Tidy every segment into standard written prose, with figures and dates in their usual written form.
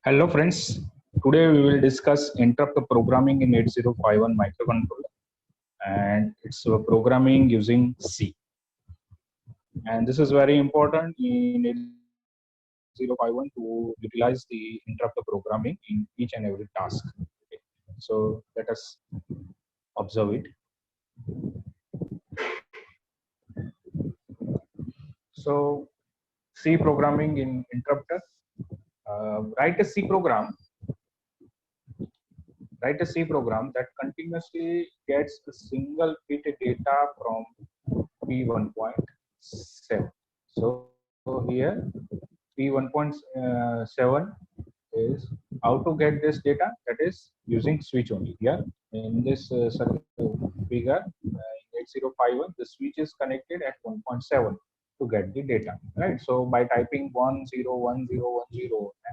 Hello friends, today we will discuss interrupt programming in 8051 microcontroller, and it's programming using C. And this is very important in 8051 to utilize the interrupt programming in each and every task. Okay. So let us observe it. So C programming in interrupter. Write a C program that continuously gets a single bit data from P1.7. So here P1.7 is how to get this data, that is using switch only. Here in this figure in 8051, the switch is connected at 1.7 to get the data, right? So by typing 101010 and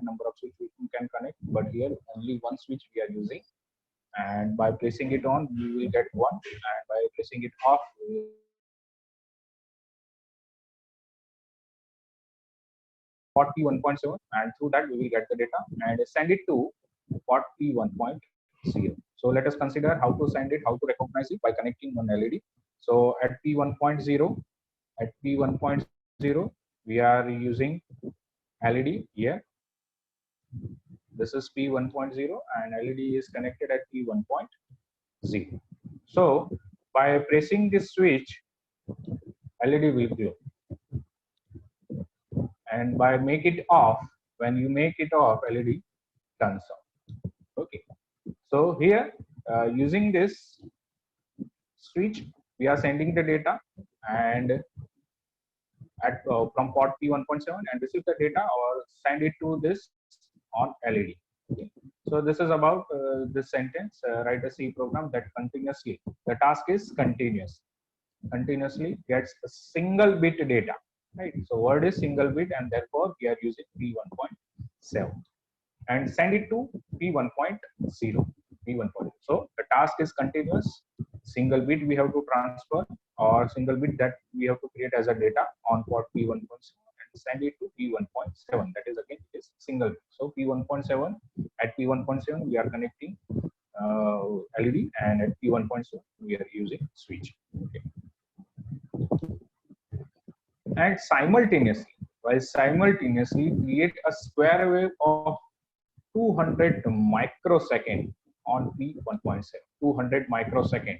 number of switches we can connect, but here only one switch we are using, and by placing it on we will get 1, and by placing it off we will port P1.7, and through that we will get the data and send it to port P1.0. So let us consider how to send it, how to recognize it by connecting one LED. So at P1.0 we are using LED here. This is P1.0 and LED is connected at P1.0. So by pressing this switch, LED will glow, and by make it off, when you make it off, LED turns off. Okay. So here using this switch, we are sending the data and at from port P1.7 and receive the data or send it to this on LED. Okay. So this is about this sentence. Write a C program that continuously, the task is continuously gets a single bit data, right? So word is single bit, and therefore we are using P1.7 and send it to P1.0. So the task is continuous. Single bit we have to transfer, or single bit that we have to create as a data on port P1.7 and send it to P1.7. That is again is single bit. So P1.7, at P1.7 we are connecting LED, and at P1.7 we are using switch. Okay. And simultaneously create a square wave of 200 microsecond on P1.7, 200 microsecond.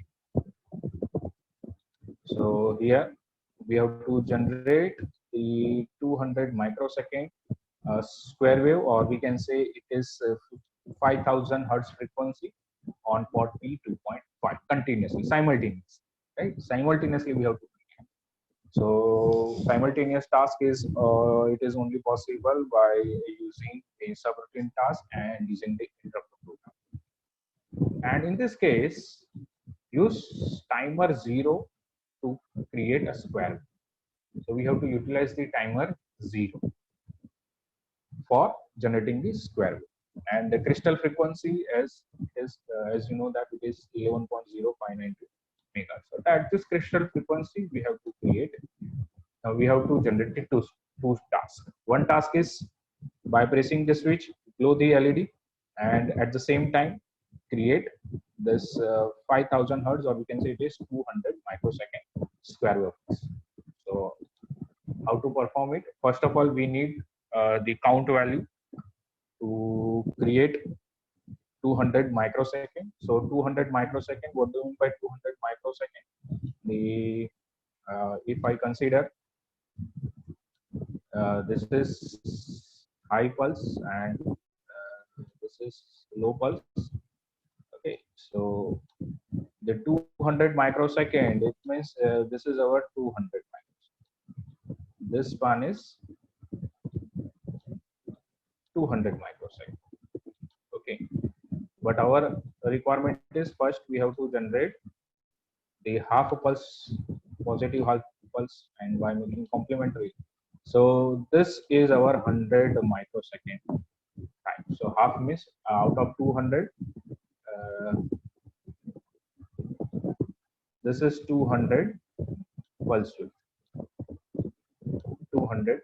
So here we have to generate the 200 microsecond square wave, or we can say it is 5000 hertz frequency on port P2.5 continuously, simultaneously, right? Simultaneously we have to. So simultaneous task is it is only possible by using a subroutine task and using the interrupt program. And in this case, use timer 0 to create a square. So we have to utilize the timer 0 for generating the square wave. And the crystal frequency is as you know that it is 11.0592 megahertz. So at this crystal frequency we have to create. We have to generate two tasks. One task is by pressing the switch, glow the LED, and at the same time create this 5000 hertz, or we can say it is 200 microsecond square wave. So how to perform it? First of all, we need the count value to create 200 microsecond. So 200 microsecond, what do you mean by 200 microsecond? The if I consider this is high pulse and this is low pulse. Okay, so the 200 microsecond, it means this is our 200 microsecond. This one is 200 microsecond. Okay, but our requirement is first we have to generate the half pulse, positive half pulse, and by making complementary. So this is our 100 microsecond time. So half means out of 200, this is 200 pulse width, 200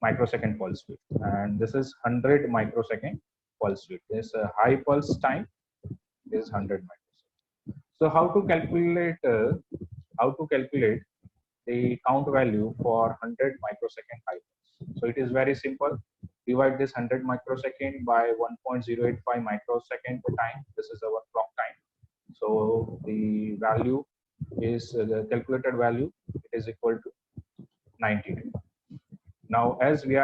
microsecond pulse width, and this is 100 microsecond pulse width. This high pulse time is 100 microseconds. So how to calculate the count value for 100 microsecond high pulse? So it is very simple. Divide this 100 microsecond by 1.085 microsecond time. This is our clock time. So the value is the calculated value. It is equal to 92. Now, as we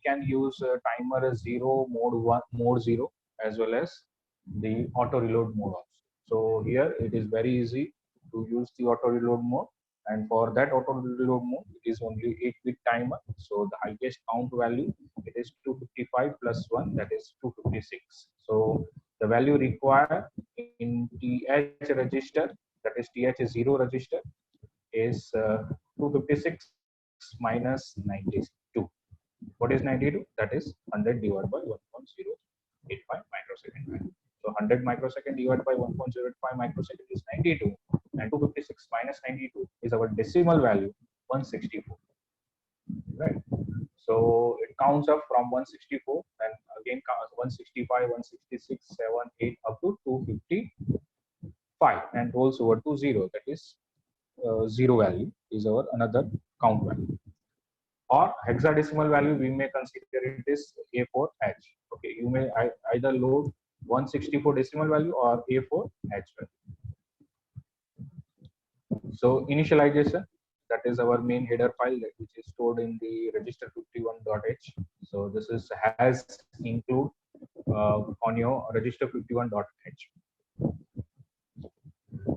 can use timer 0, mode 1, mode 0, as well as the auto reload mode also. So here it is very easy to use the auto reload mode, and for that auto reload mode it is only 8-bit timer. So the highest count value, it is 255 plus 1, that is 256. So the value required in TH register, that is TH0 register, is 256 minus 92. What is 92? That is 100 divided by 1.085 microsecond value. So 100 microsecond divided by 1.085 microsecond is 92, and 256 minus 92 is our decimal value, 164. Right. So it counts up from 164 and again counts 165, 166, 7, 8 up to 255 and rolls over to 0. That is 0 value is our another count value. Or hexadecimal value, we may consider it is A4H. Okay, you may either load 164 decimal value or A4H value. So initialization, that is our main header file which is stored in the register 51.h. So this is has include on your register 51.h.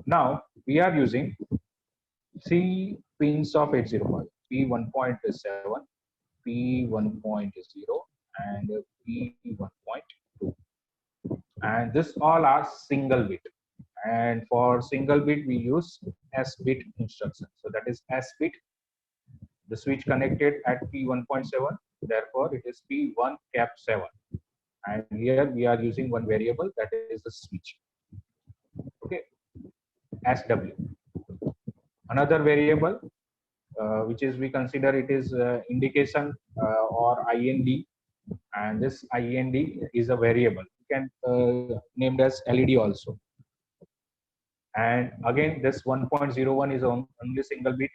Now we are using 3 pins of 805, P1.7, P1.0 and P1.2, and this all are single bit, and for single bit we use S bit instruction. So that is S bit, the switch connected at P1.7, therefore it is P1 cap 7, and here we are using one variable, that is the switch. Okay, SW. Another variable which is we consider it is indication or IND, and this IND is a variable. You can named as LED also. And again, this 1.01 is only single bit,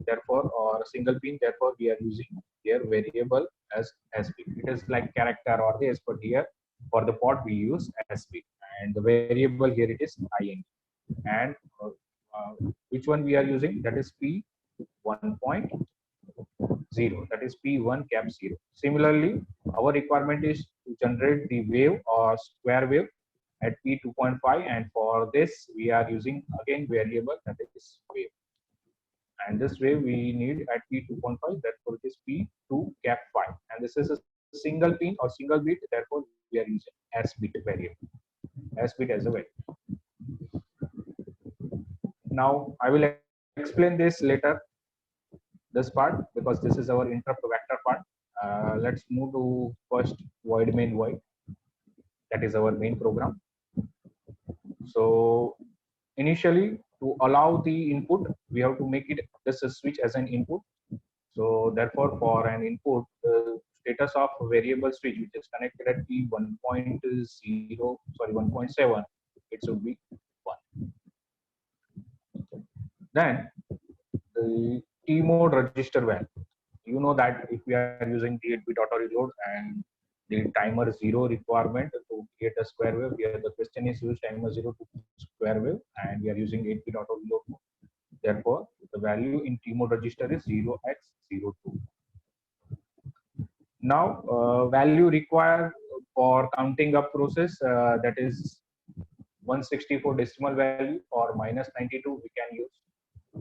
therefore, or single pin. Therefore, we are using here variable as SP. It is like character or this, but here for the port we use SP, and the variable here it is IND. And which one we are using? That is P1.0. That is P1 cap 0. Similarly, our requirement is to generate the wave or square wave at P2.5, and for this we are using again variable, that is wave, and this wave we need at P2.5, therefore it is P2 cap 5, and this is a single pin or single bit, therefore we are using S bit variable, S bit as a variable. Now I will explain this later, this part, because this is our interrupt vector part. Let's move to first void main void, that is our main program. So initially, to allow the input, we have to make it this switch as an input. So therefore, for an input, the status of variable switch which is connected at P1.0, sorry 1.7, it should be 1. Then the T mode register value. You know that if we are using the 8-bit auto reload and the timer 0 requirement to create a square wave, here the question is use timer 0 to square wave, and we are using 8-bit auto reload mode. Therefore, the value in T mode register is 0x02. Now, value required for counting up process, that is 164 decimal value or minus 92 we can use,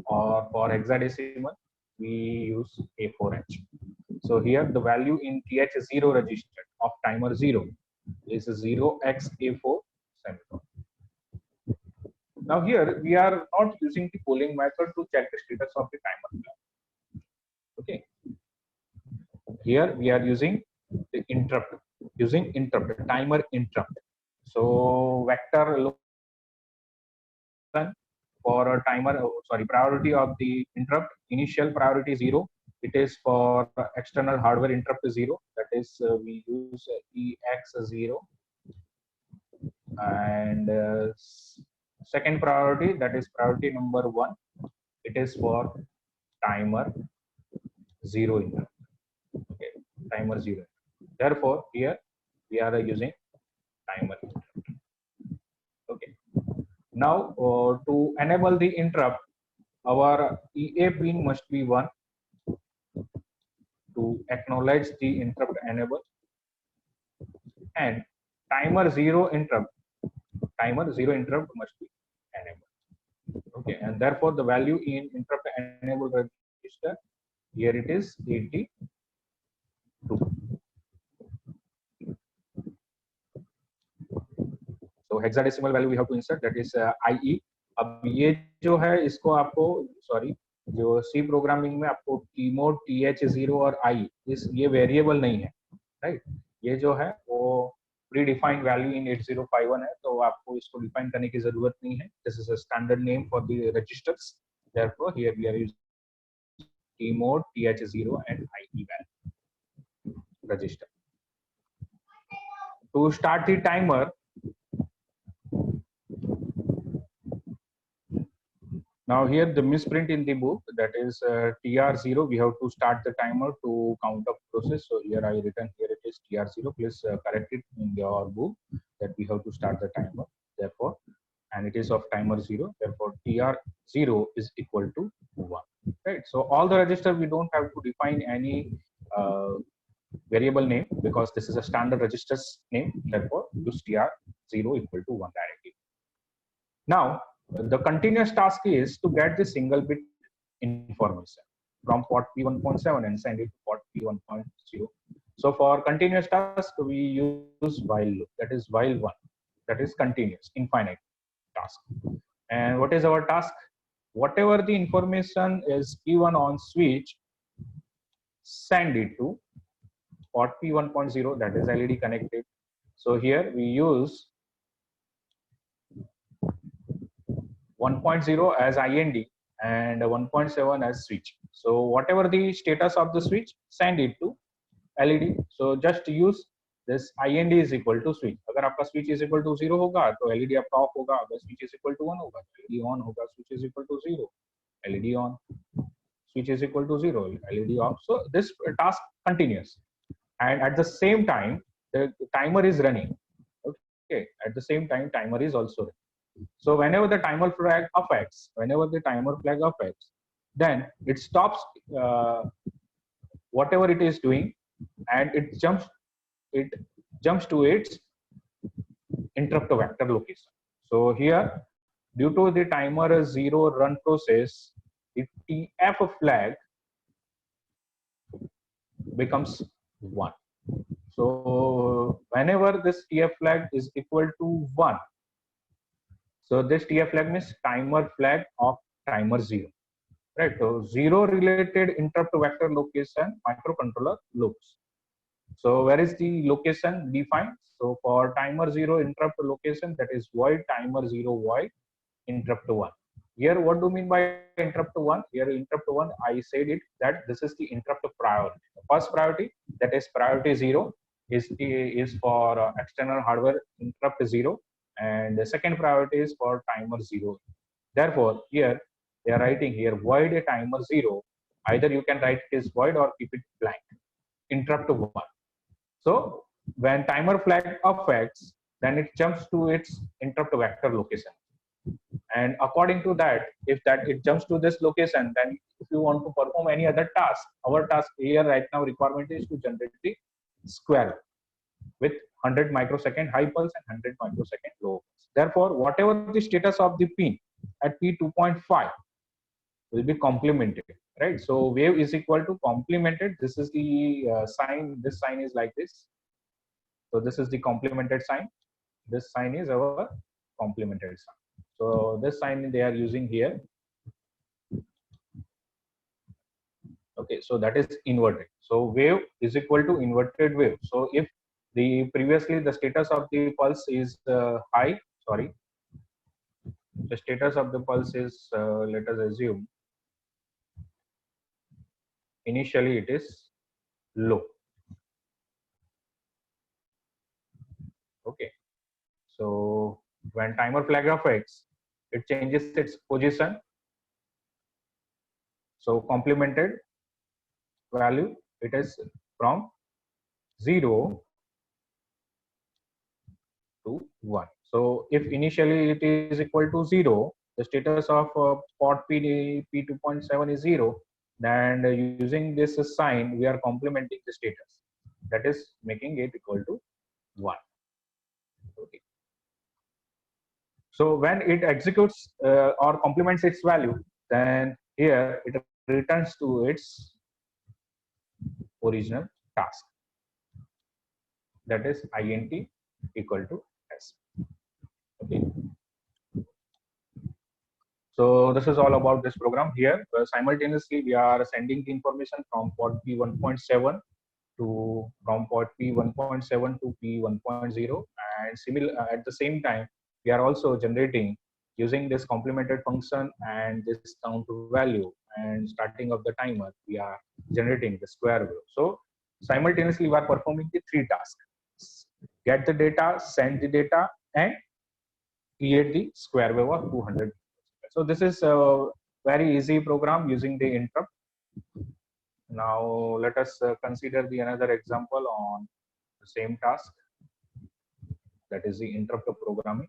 or for hexadecimal we use A4H. So here the value in TH0 register of timer 0 is 0xA4 semicolon. Now here we are not using the polling method to check the status of the timer clock. Okay. Here we are using the interrupt, timer interrupt. So vector for a timer, sorry, priority of the interrupt, initial priority 0, it is for external hardware interrupt 0. That is, we use EX0. And second priority, that is priority number 1. It is for timer 0 interrupt. Okay, timer 0. Therefore, here we are using timer interrupt. Okay. Now, to enable the interrupt, our EA pin must be 1 to acknowledge the interrupt enable, and timer 0 interrupt must be enabled. Okay, and therefore the value in interrupt enable register, here it is 82. So hexadecimal value we have to insert, that is IE. अब ये जो है इसको आपको sorry जो सी programming में आपको कीमोड TH0 और I ये वेरिएबल नहीं है, राइट? ये जो है वो प्री डिफाइंड वैल्यू इन 8051 है, तो आपको इसको डिफाइन करने की जरूरत नहीं है. This is a standard name for the registers. Therefore here we are using key mode TH0 and IE value register. To start the timer, now here the misprint in the book, that is TR0. We have to start the timer to count up process. So here I written, here it is TR0. Please correct it in your book that we have to start the timer. Therefore, and it is of timer 0. Therefore, TR0 is equal to 1. Right. So all the register we don't have to define any variable name because this is a standard registers name. Therefore, use TR0 equal to 1 directly. Now, the continuous task is to get the single bit information from port P1.7 and send it to port P1.0. So for continuous task, we use while loop, that is while 1, that is continuous, infinite task. And what is our task? Whatever the information is P1 on switch, send it to port P1.0, that is LED connected. So here we use 1.0 as IND and 1.7 as switch. So whatever the status of the switch, send it to LED. So just use this IND is equal to switch. अगर आपका switch is equal to 0 होगा तो LED आपका off होगा. अगर switch is equal to 1 होगा तो LED on होगा. Switch is equal to 0, LED on. Switch is equal to 0, LED off. So this task continues, and at the same time the timer is running. Okay, at the same time timer is also running. So whenever the timer flag affects, then it stops whatever it is doing, and it jumps to its interrupt vector location. So here, due to the timer 0 run process, the TF flag becomes 1. So whenever this TF flag is equal to 1, so this TF flag means timer flag of timer 0, right? So 0 related interrupt vector location microcontroller looks. So where is the location defined? So for timer 0 interrupt location, that is void timer 0 void interrupt 1. Here what do you mean by interrupt 1? Here interrupt 1, I said it that this is the interrupt priority. The first priority, that is priority 0, is for external hardware interrupt 0. And the second priority is for timer 0. Therefore, here they are writing here void a timer 0. Either you can write it as void or keep it blank. Interrupt 1. So when timer flag affects, then it jumps to its interrupt vector location. And according to that, if that it jumps to this location, then if you want to perform any other task, our task here right now requirement is to generate the square with 100 microsecond high pulse and 100 microsecond low pulse. Therefore, whatever the status of the pin at P2.5 will be complemented, right? So wave is equal to complemented. This is the sign. This sign is like this. So this is the complemented sign. This sign is our complemented sign. So this sign they are using here. Okay, so that is inverted. So wave is equal to inverted wave. So if the previously the status of the pulse is high, sorry, the status of the pulse is let us assume initially it is low. Okay, so when timer flag of X, it changes its position. So complemented value, it is from 0 to 1. So if initially it is equal to 0, the status of port P2.7 is 0, then using this sign, we are complementing the status. That is making it equal to 1. Okay. So when it executes or complements its value, then here it returns to its original task. That is int equal to s. Okay. So this is all about this program here. Simultaneously, we are sending the information from port P1.7 to from port P1.7 to P1.0, and similar at the same time, we are also generating using this complemented function and this count value and starting of the timer. We are generating the square wave. So simultaneously, we are performing the three tasks: get the data, send the data, and create the square wave of 200. So this is a very easy program using the interrupt. Now let us consider the another example on the same task, that is the interrupt programming.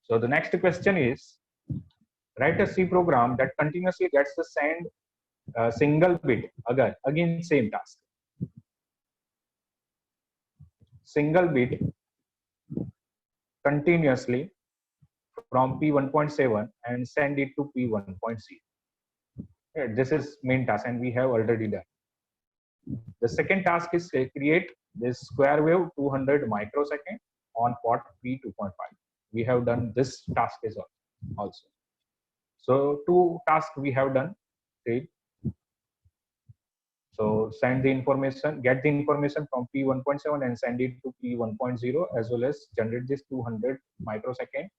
So the next question is, write a C program that continuously gets the send single bit again same task. Single bit continuously from P1.7 and send it to P1.0. This is main task and we have already done. The second task is create this square wave 200 microsecond on port P2.5. We have done this task as well also. So two tasks we have done. Okay. So send the information, get the information from P1.7 and send it to P1.0, as well as generate this 200 microsecond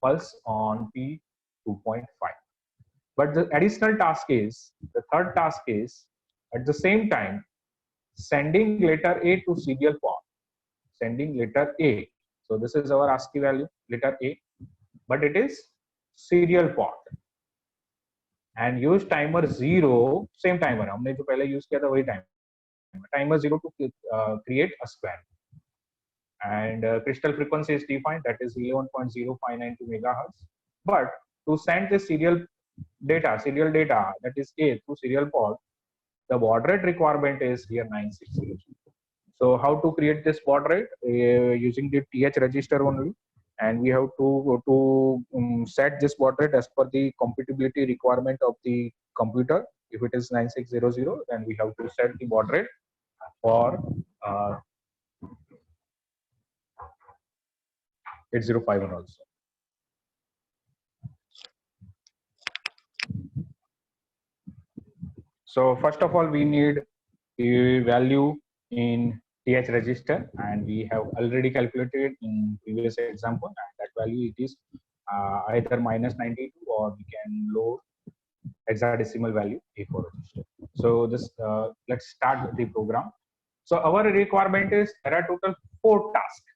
pulse on P2.5. But the additional task is, the third task is, at the same time, sending letter A to serial port. Sending letter A. So this is our ASCII value, letter A, but it is serial port. And use timer 0, same timer, हमने जो पहले use किया था वही timer 0 to create a square. And crystal frequency is defined, that is 11.0592 megahertz. But to send the serial data, that is A through serial port, the baud rate requirement is here 9600. So how to create this baud rate? Using the TH register only, and we have to set this baud rate as per the compatibility requirement of the computer. If it is 9600, then we have to set the baud rate for 8051 also. So first of all, we need the value in TH register, and we have already calculated in previous example, and that value it is either -92 or we can load hexadecimal value A4 register. So this let's start the program. So our requirement is there are total 4 tasks.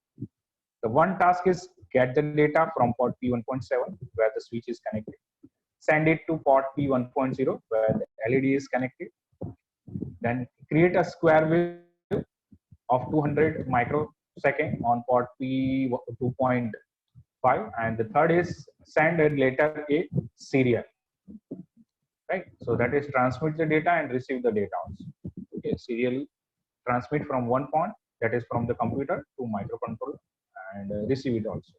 The one task is get the data from port P1.7 where the switch is connected. Send it to port P1.0 where the LED is connected. Then create a square wave of 200 microsecond on port P2.5, and the third is send a letter A serial. Right. So that is transmit the data and receive the data also. Okay. Serial transmit from one point, that is from the computer to microcontroller, and receive it also.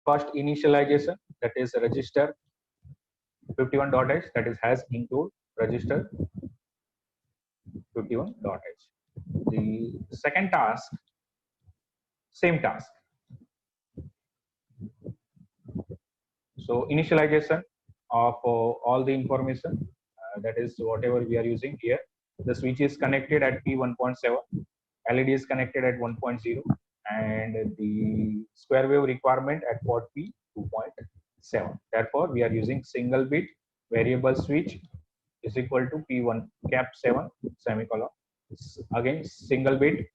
First initialization, that is register 51.h, that is has include register 51.h. The second task, same task. So initialization of all the information, that is whatever we are using here. The switch is connected at P1.7, LED is connected at 1.0, and the square wave requirement at port P 2.7. Therefore, we are using single bit variable switch is equal to P1 cap 7 semicolon. Again, single bit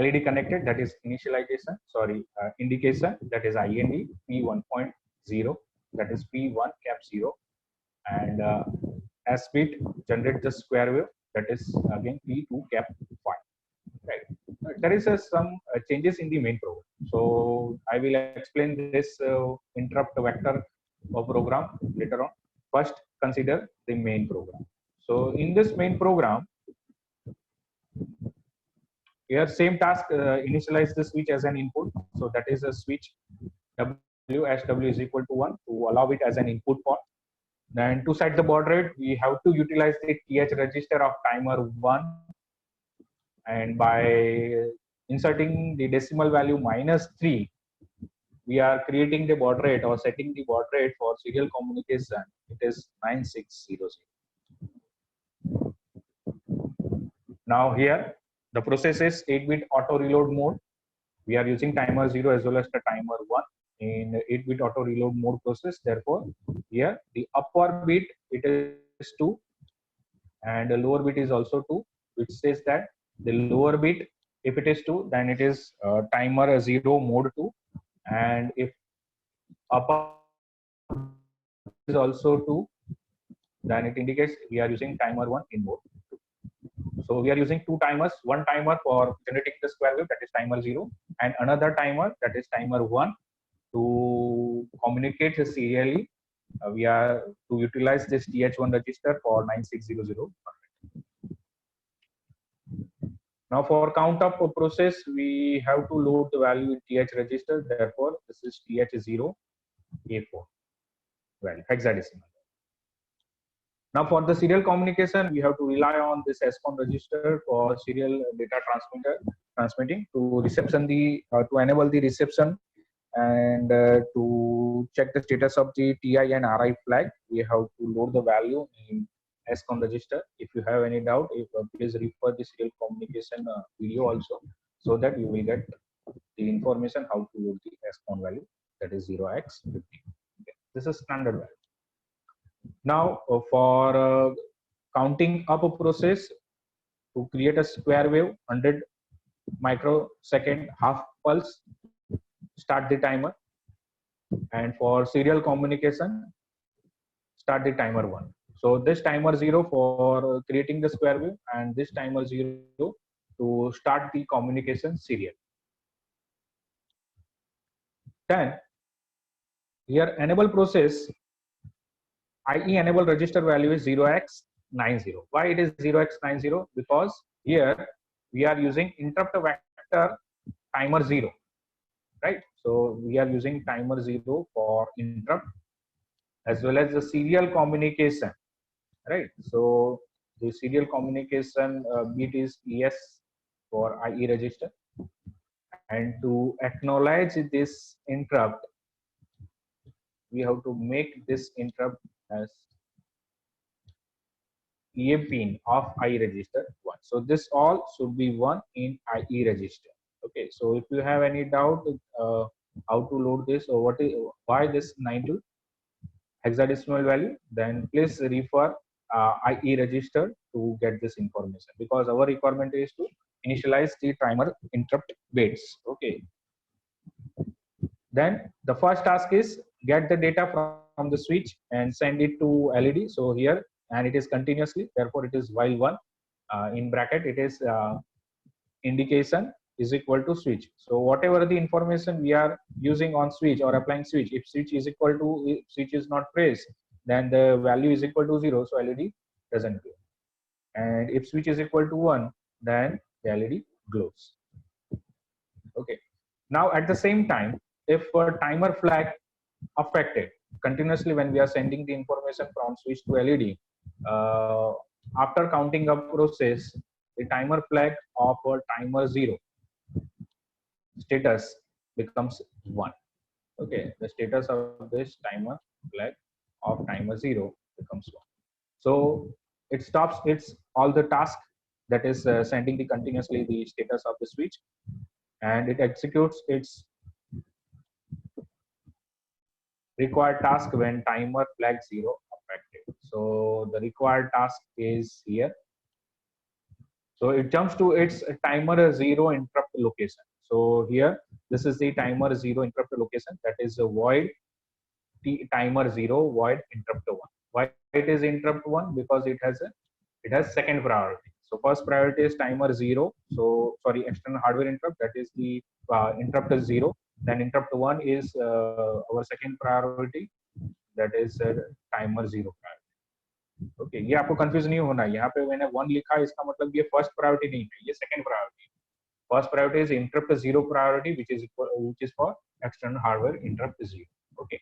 LED connected, that is initialization, indication, that is IND P1.0, that is P1 cap 0, and S bit generate the square wave, that is again P2 cap 5. Right. There is some changes in the main program. So I will explain this interrupt vector program later on. First, consider the main program. So in this main program, here same task, initialize the switch as an input. So that is a switch WSW is equal to 1 to allow it as an input port. Then to set the baud rate, we have to utilize the TH register of timer 1, and by inserting the decimal value -3, we are creating the baud rate or setting the baud rate for serial communication. It is 9600. Now here the process is 8-bit auto reload mode. We are using timer 0 as well as the timer 1 in 8-bit auto reload mode process. Therefore, here the upper bit it is 2 and the lower bit is also 2, which says that the lower bit, if it is 2, then it is timer 0 mode 2, and if upper is also 2, then it indicates we are using timer 1 in mode 2. So we are using two timers, one timer for generating the square wave, that is timer 0, and another timer, that is timer 1, to communicate serially. We are to utilize this TH1 register for 9600. Now for count up process, we have to load the value in TH register. Therefore, this is TH0 A4 value, hexadecimal. Now for the serial communication, we have to rely on this SCON register for serial data transmitting to reception to enable the reception, and to check the status of the TI and RI flag. We have to load the value in SCON register. If you have any doubt, please refer the serial communication video also, so that you will get the information how to load the SCON value, that is 0x15. Okay. This is standard value. Now for counting up a process, to create a square wave 100 microsecond half pulse, start the timer, and for serial communication, start the timer 1. So this timer 0 for creating the square wave, and this timer 0 to start the communication serial. Then here enable process, IE enable register value is 0x90. Why it is 0x90? Because here we are using interrupt vector timer 0, right? So we are using timer 0 for interrupt as well as the serial communication, right? So the serial communication bit is ES for IE register, and to acknowledge this interrupt, we have to make this interrupt as EA pin of IE register 1. So this all should be 1 in IE register. Okay, so if you have any doubt how to load this or why this 92 hexadecimal value, then please refer IE register to get this information, because our requirement is to initialize the timer interrupt bits. Okay. Then the first task is get the data from the switch and send it to LED. So here, and it is continuously, therefore it is while 1 in bracket, it is indication is equal to switch. So whatever the information we are using on switch or applying switch, if switch is equal to, if switch is not pressed, then the value is equal to 0, so LED doesn't glow. And if switch is equal to 1, then the LED glows. Okay. Now at the same time, if a timer flag affected continuously when we are sending the information from switch to LED, after counting up process, the timer flag of a timer 0 status becomes 1. Okay, the status of this timer flag of timer 0 becomes 1. So it stops its all the tasks that is sending the continuously the status of the switch, and it executes its required task when timer flag 0 affected. So the required task is here. So it jumps to its timer 0 interrupt location. So here, this is the timer 0 interrupt location, that is a void timer 0 void interrupt 1. Why it is interrupt 1? Because it has second priority. So first priority is timer 0. So sorry, external hardware interrupt, that is the interrupt is 0. Then interrupt 1 is our second priority, that is timer 0 priority. Okay ये आपको confuse नहीं होना, यहाँ पे मैंने 1 लिखा है, इसका मतलब ये फर्स्ट प्रायोरिटी नहीं है, ये second priority. First priority is interrupt 0 priority which is for external hardware interrupt 0. Okay,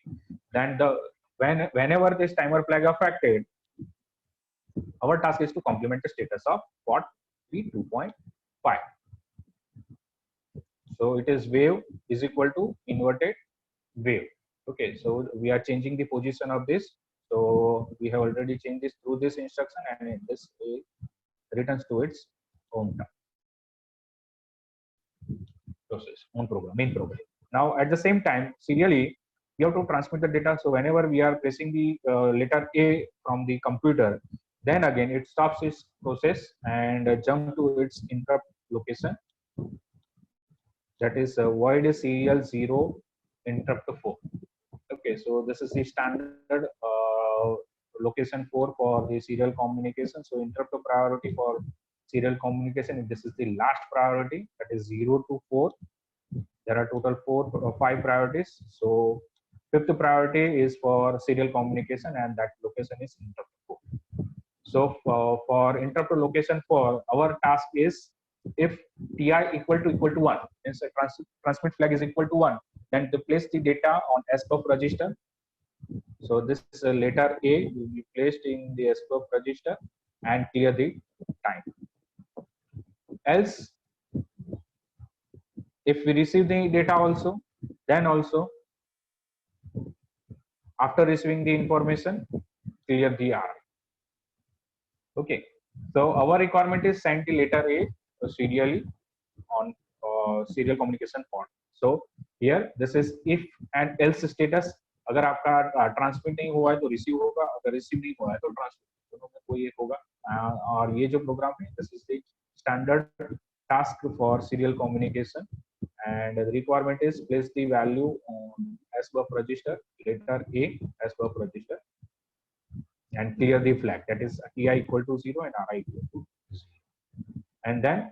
then whenever this timer flag affected, our task is to complement the status of port P2.5. So it is wave is equal to inverted wave. Okay, so we are changing the position of this. So we have already changed this through this instruction, and this returns to its home process, own program, main program. Now at the same time, serially, we have to transmit the data. So whenever we are pressing the letter A from the computer, then again it stops its process and jump to its interrupt location. That is void serial 0 interrupt 4. Okay, so this is the standard location 4 for the serial communication. So interrupt priority for serial communication, this is the last priority, that is 0 to 4. There are total 5 priorities. So fifth priority is for serial communication, and that location is interrupt 4. So for interrupt location 4, our task is, if ti equal to 1, means transmit flag is equal to 1, then to place the data on SBUF register. So this letter A will be placed in the SBUF register and clear the time. Else, if we receive the data also, then also after receiving the information, clear the R. Okay, so our requirement is send the letter A serially on serial communication port. So here this is if and else status. अगर आपका transmit नहीं हुआ है तो receive होगा, अगर receive नहीं हुआ है तो ट्रांसमिट, दोनों में कोई एक होगा. और ये जो प्रोग्राम है, this is the standard task for serial communication, and the requirement is place the value on SBUF register, letter A SBUF register, and clear the flag, that is ti equal to 0 and ri equal to 0. And then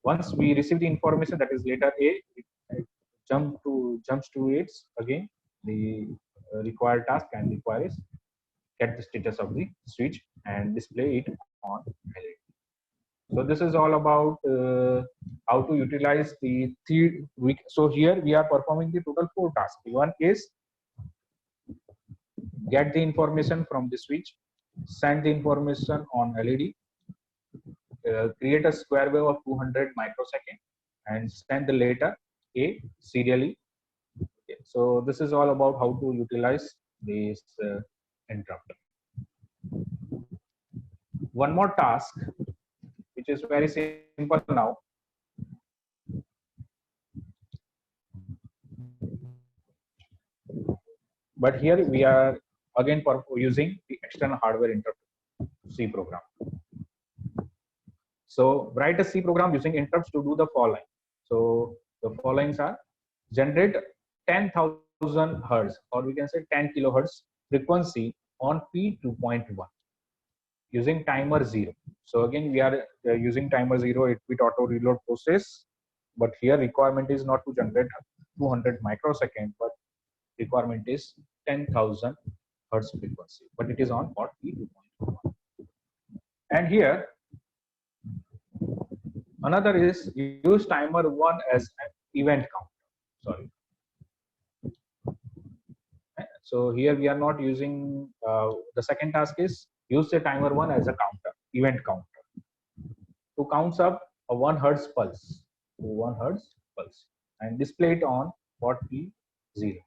once we receive the information, that is letter A, it jumps to its again the required task, and requires get the status of the switch and display it on LED. So this is all about how to utilize the so here we are performing the total 4 tasks. One is get the information from the switch, send the information on LED, create a square wave of 200 microsecond, and send the letter A serially. Okay, so this is all about how to utilize this interrupt. One more task, which is very simple now. But here we are again using the external hardware interrupt C program. So write a C program using interrupts to do the following. So the followings are: generate 10,000 hertz, or we can say 10 kilohertz frequency on P2.1 using timer 0. So again we are using timer 0, it with auto reload process, but here requirement is not to generate 200 microsecond, but requirement is 10,000 hertz frequency, but it is on port P2.1. And here another is use timer 1 as an event counter. Sorry. So here we are not using the second task is use the timer 1 as a counter, event counter, to count up a 1 hertz pulse, and display it on port P0.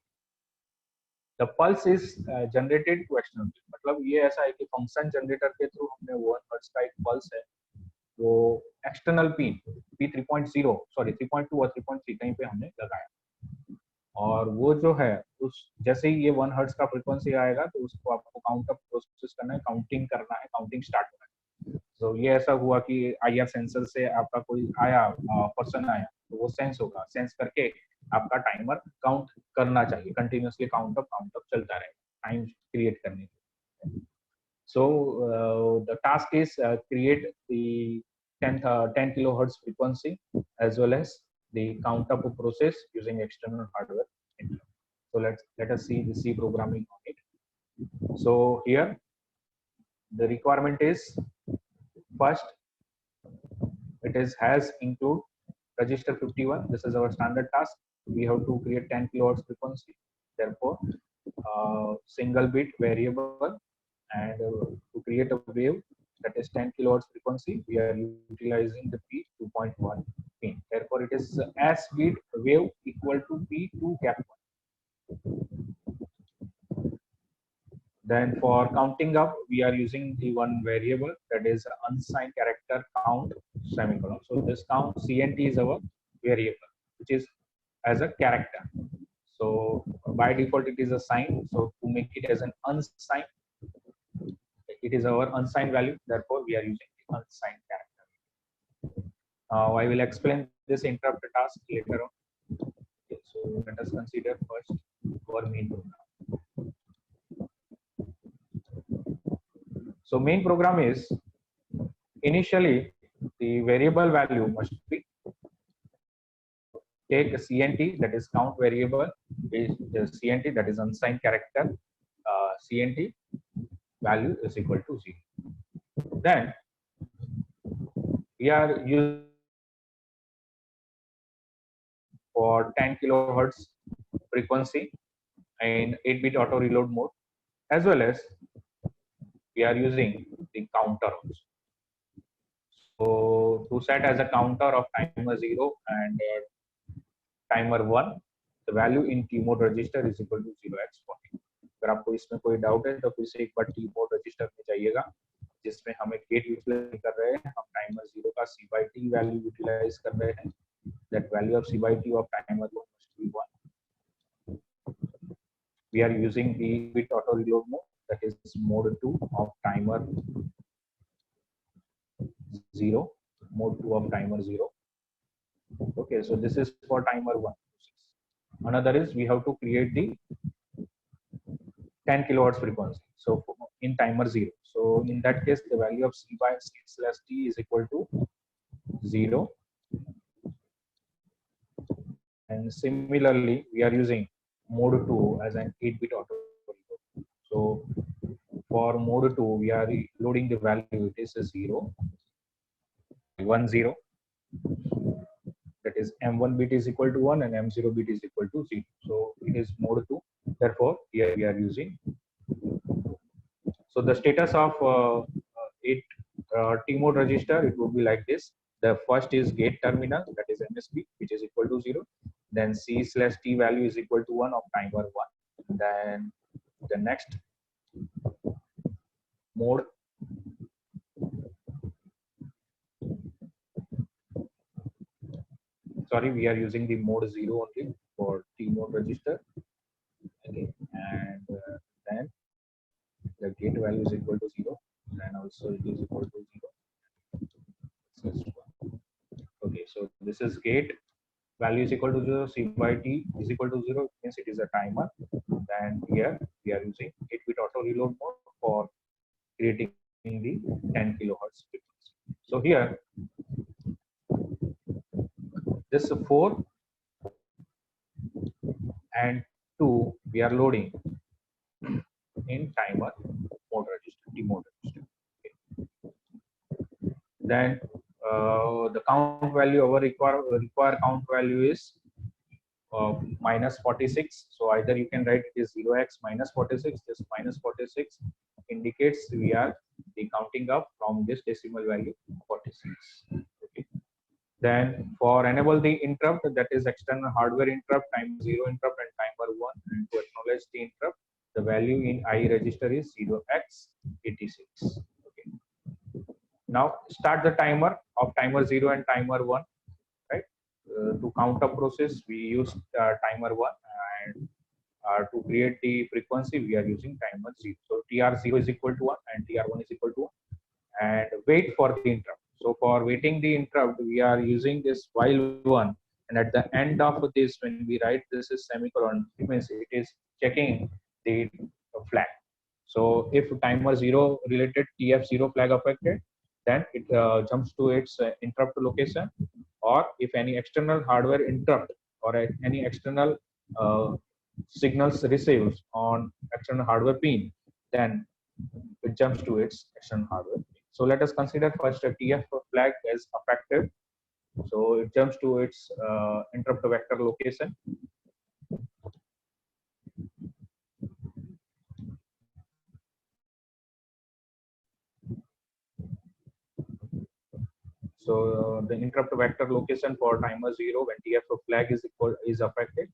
The pulse is generated to external. मतलब ये ऐसा है कि function generator के through हमने 1 hertz का एक pulse है, वो एक्सटर्नल पिन P3.0 सॉरी 3.2 और 3.3 कहीं पे हमने लगाया, और वो जो है उस जैसे ही ये 1 हर्ट्ज का फ्रीक्वेंसी आएगा तो उसको आपको काउंट अप प्रोसेस करना है, काउंटिंग करना है, काउंटिंग स्टार्ट करना है। तो ये ऐसा हुआ कि आईआर सेंसर से आपका कोई आया पर्सन आया तो वो सेंस होगा, सेंस करके आपका टाइमर काउंट करना चाहिए, कंटिन्यूअसली काउंट अप चलता रहेगा टाइम क्रिएट करने के लिए। So the task is create the 10 kilohertz frequency as well as the count up process using external hardware. So let us see the C programming on it. So here the requirement is first it is has include register 51. This is our standard task. We have to create 10 kilohertz frequency. Therefore, single bit variable, and to create a wave that is 10 kilohertz frequency, we are utilizing the P2.1 pin. Therefore, it is as bit wave equal to P2 gap 1. Then for counting up, we are using the one variable that is unsigned character count semicolon. So this count CNT is our variable, which is as a character. So by default it is a sign. So to make it as an unsigned, it is our unsigned value. Therefore we are using the unsigned character. I will explain this interrupt task later on. Okay, so let us consider first our main program. So main program is initially the variable value must be take a CNT, that is count variable, is the CNT, that is unsigned character, CNT value is equal to 0. Then we are using for 10 kilohertz frequency in 8-bit auto reload mode, as well as we are using the counter also. So to set as a counter of timer 0 and timer 1, the value in T mode register is equal to 0x40. अगर आपको इसमें कोई doubt है तो फिर से एक बार T mode register में जाइएगा, जिसमें हम एक गेट यूटिलाइज कर रहे हैं, हम टाइमर 0 का C by T value utilize कर रहे हैं. That value of C by T of timer 1 must be 1. We are using the bit auto reload mode, that is mode 2 of timer 0, mode 2 of timer 0. Okay, so this is for timer 1. Another is we have to create the 10 kilohertz frequency. So in timer 0. So in that case, the value of C by C/T is equal to 0. And similarly, we are using mode 2 as an 8-bit auto reload. So for mode 2, we are loading the value. It is a 0, 1, 0. That is M1 bit is equal to 1 and M0 bit is equal to 0. So it is mode 2. Therefore, here we are using. So the status of T mode register, it would be like this. The first is gate terminal, that is MSB, which is equal to 0. Then C/T value is equal to 1 of timer 1. Then the next mode, sorry, we are using the mode 0 only for T mode register. Okay, and then the gate value is equal to 0, and also it is equal to 0. Okay, so this is gate value is equal to 0, C by T is equal to 0, means it is a timer. And here we are using 8-bit auto reload mode for creating the 10 kilohertz frequency. So here, this 4 and 2 we are loading in timer mode register, T mode register. Okay. Then the count value, our require count value is minus 46. So either you can write it is 0x minus 46. This minus 46 indicates we are the counting up from this decimal value 46. Okay. Then for enable the interrupt, that is external hardware interrupt, timer 0 interrupt and timer 1, and to acknowledge the interrupt, the value in I register is 0x86. Okay. Now start the timer of timer 0 and timer 1, right? To count up process we use timer 1, and to create the frequency we are using timer 0. So tr0 is equal to 1 and tr1 is equal to 1, and wait for the interrupt. So for waiting the interrupt we are using this while 1, and at the end of this when we write this is semicolon, it means it is checking the flag. So if timer 0 related TF0 flag affected, then it jumps to its interrupt location, or if any external hardware interrupt or any external uh, signals received on external hardware pin, then it jumps to its external hardware pin. So let us consider first a TF flag as affected. So it jumps to its interrupt vector location. So the interrupt vector location for timer 0 when TF flag is affected.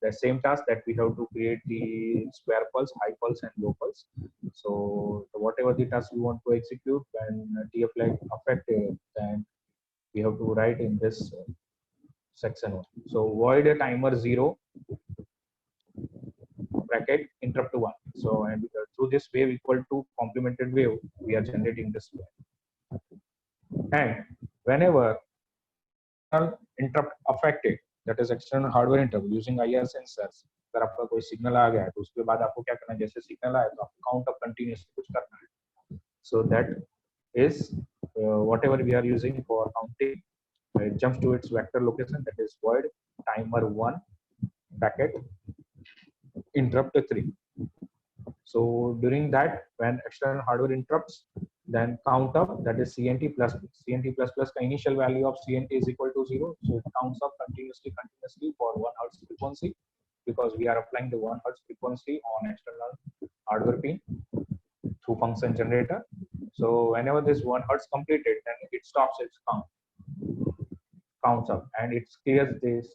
The same task that we have to create the square pulse, high pulse, and low pulse. So whatever the task we want to execute when TF flag affected, then we have to write in this section 1. So void a timer 0 bracket interrupt 1. So and through this wave equal to complemented wave, we are generating this wave. And whenever interrupt affected, that is external hardware interrupt using IR sensors, अगर आपका कोई signal आ गया है तो उसके बाद आपको क्या करना है, जैसे सिग्नल आया तो आपको काउंट अप कंटिन्यूअसली कुछ करना है. So that is whatever we are using for counting. It jumps to its vector location, that is void timer 1 bracket interrupt 3. So during that, when external hardware interrupts, then count up, that is CNT plus ka initial value of CNT is equal to 0. So it counts up continuously for 1 hertz frequency, because we are applying the 1 hertz frequency on external hardware pin through function generator. So whenever this 1 hertz completed, then it stops its counts up, and it clears this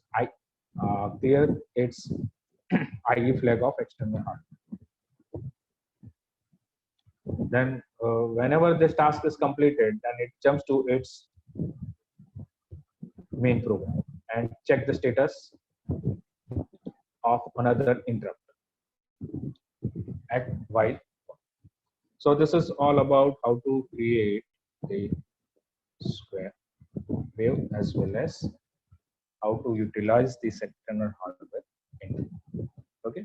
clear its IE flag of external hardware. Then whenever this task is completed, then it jumps to its main program and check the status of another interrupt at while. So this is all about how to create the square wave as well as how to utilize the external hardware interrupt. Okay,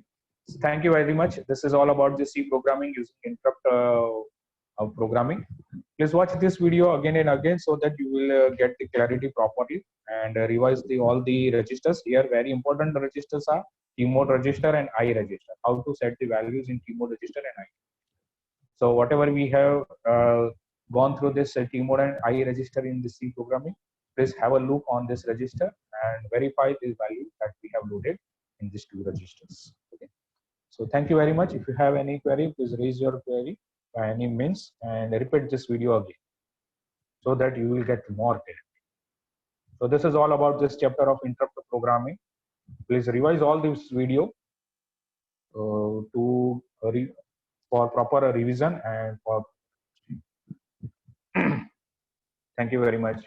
so thank you very much. This is all about the C programming using interrupt programming. Please watch this video again and again so that you will get the clarity properly, and revise all the registers. Here very important registers are T mode register and I register. How to set the values in T mode register and I. So whatever we have gone through this T mode and I register in the C programming, please have a look on this register and verify the value that we have loaded in these two registers. Okay. So thank you very much. If you have any query, please raise your query by any means and repeat this video again so that you will get more clarity. So this is all about this chapter of interrupt programming. Please revise all this video for proper revision and for thank you very much.